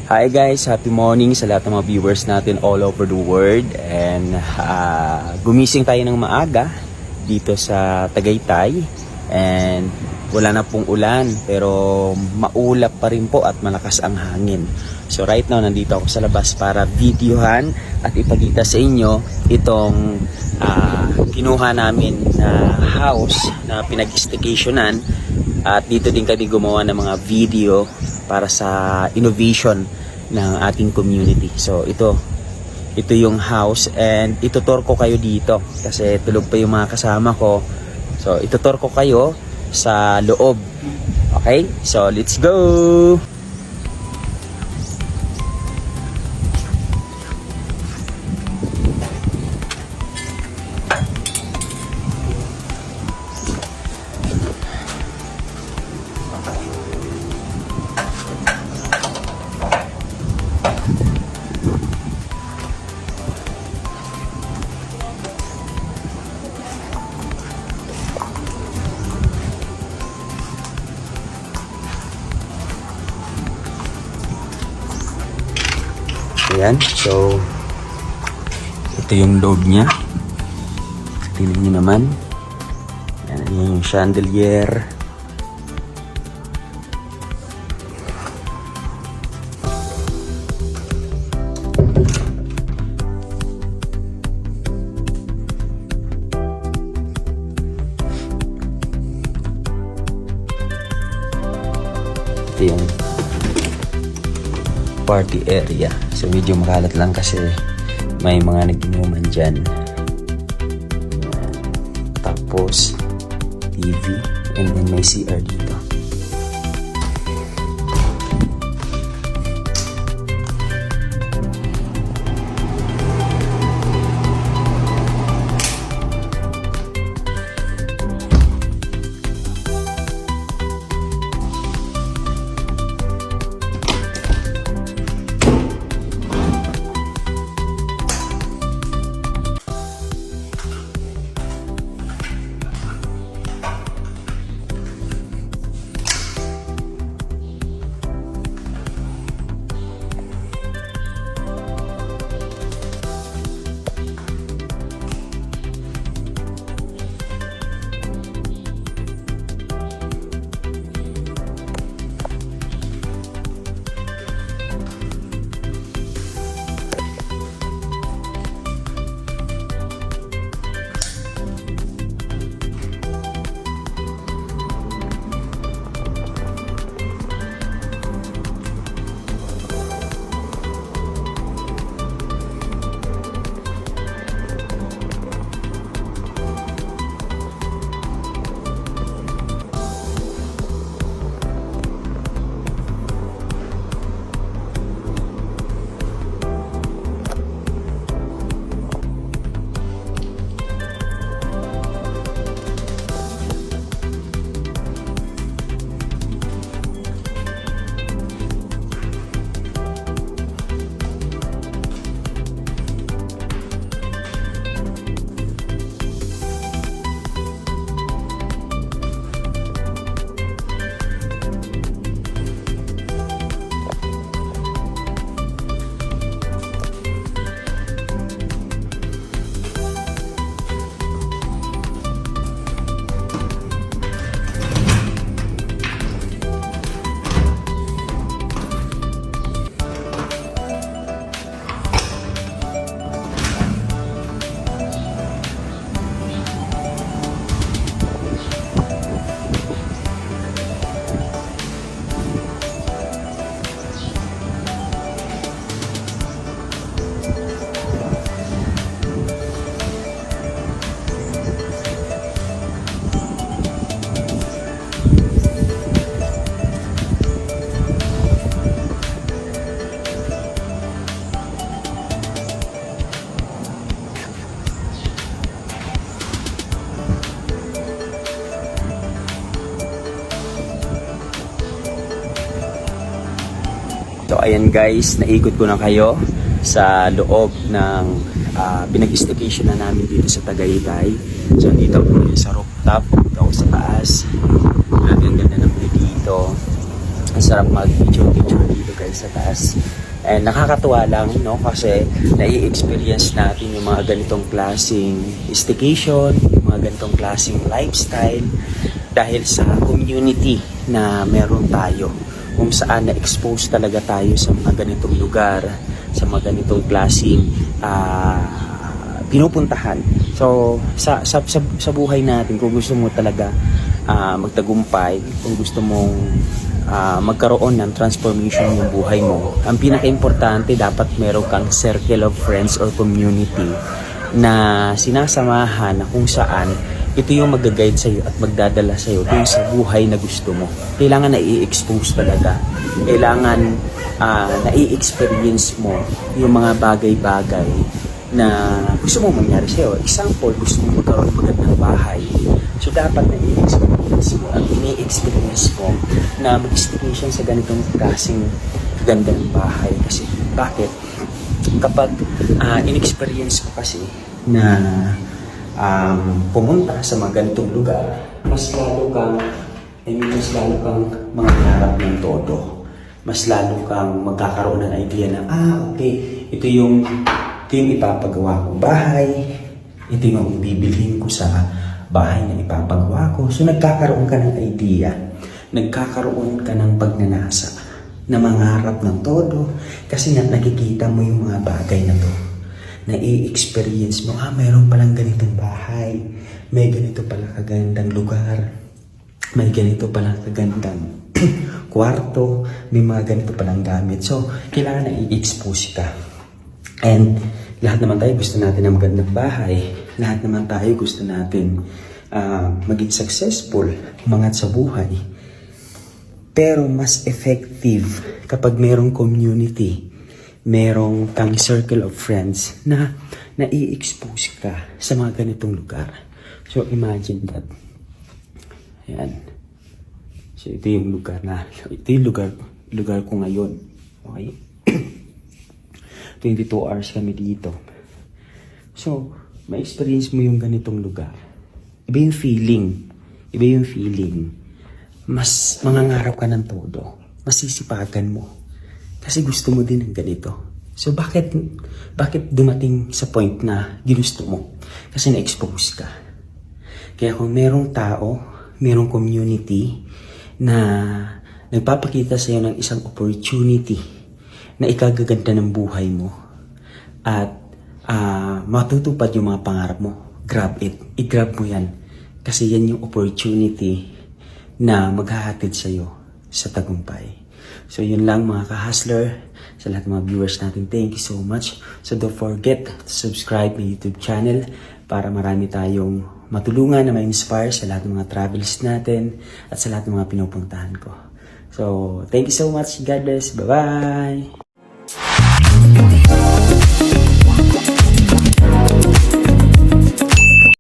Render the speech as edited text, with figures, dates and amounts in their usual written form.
Hi guys, happy morning sa lahat ng mga viewers natin all over the world. And gumising tayo ng maaga dito sa Tagaytay. And wala na pong ulan pero maulap pa rin po at malakas ang hangin. So right now nandito ako sa labas para videohan at ipakita sa inyo itong kinuha namin na house na pinag-staycationan. At dito din kami gumawa ng mga video para sa innovation ng ating community. So ito yung house and itutur ko kayo dito kasi tulog pa yung mga kasama ko. So itutur ko kayo sa loob. Okay? So let's go! Ayan, so ito yung loob niya. Tingnan niyo naman. Ayan, yan yung chandelier. Ito yung party area. So medyo makalat lang kasi may mga nag-inuman dyan. Tapos TV and then may CR dito. So ayan guys, naikot ko na kayo sa loob ng pinag-staycation na namin dito sa Tagaytay. So dito ako sa rooftop, dito ako sa taas. Grabe ang ganda ng view dito. Ang sarap mag-picture dito guys sa taas. And nakakatuwa lang, no? Kasi nai-experience natin yung mga ganitong klaseng staycation, yung mga ganitong klaseng lifestyle dahil sa community na meron tayo. Kung saan na-expose talaga tayo sa mga ganitong lugar, sa mga ganitong klaseng pinupuntahan. So, sa buhay natin, kung gusto mo talaga magtagumpay, kung gusto mong magkaroon ng transformation yung buhay mo, ang pinaka-importante dapat meron kang circle of friends or community na sinasamahan na kung saan ito yung mag-guide sa'yo at magdadala sa'yo dun sa buhay na gusto mo. Kailangan na i-expose talaga. Kailangan na i-experience mo yung mga bagay-bagay na gusto mo mangyari sa'yo. Example, gusto mo magkaroon ng magandang bahay. So, dapat na i-experience mo. Ang ini-experience mo na mag-staycation sa ganitong klaseng ganda ng bahay. Kasi, bakit? Kapag in-experience mo kasi na pumunta sa mga ganitong lugar, mas lalo kang mangangarap ng todo. Mas lalo kang magkakaroon ng idea na, okay, ito yung ipapagawa kong bahay, ito yung bibilhin ko sa bahay na ipapagawa ko. So nagkakaroon ka ng idea, nagkakaroon ka ng pagnanasa, na mangarap ng todo, kasi nga nakikita mo yung mga bagay na to. Na-i-experience mo, mayroon palang ganitong bahay, may ganito palang kagandang lugar, may ganito palang kagandang kwarto, may mga ganito palang gamit. So, kailangan na i-expose ka. And lahat naman tayo gusto natin ng magandang bahay. Lahat naman tayo gusto natin maging successful, umangat sa buhay. Pero mas effective kapag merong community, merong kang circle of friends na nai-expose ka sa mga ganitong lugar. So, imagine that. Ayan. So, ito yung lugar ito yung lugar ko ngayon. Okay? 22 hours kami dito. So, ma-experience mo yung ganitong lugar. Iba yung feeling. Mas mangangarap ka ng todo. Masisipagan mo. Kasi gusto mo din ng ganito. So, bakit dumating sa point na ginusto mo? Kasi na-expose ka. Kaya kung merong tao, merong community na nagpapakita sa iyo ng isang opportunity na ikagaganda ng buhay mo at matutupad yung mga pangarap mo, grab it. I-grab mo yan. Kasi yan yung opportunity na maghahatid sa iyo sa tagumpay. So yun lang mga ka-hustler, sa lahat ng mga viewers natin, thank you so much. So don't forget to subscribe my YouTube channel para marami tayong matulungan na ma-inspire sa lahat ng mga travels natin at sa lahat ng mga pinupuntahan ko. So thank you so much. God bless. Bye-bye!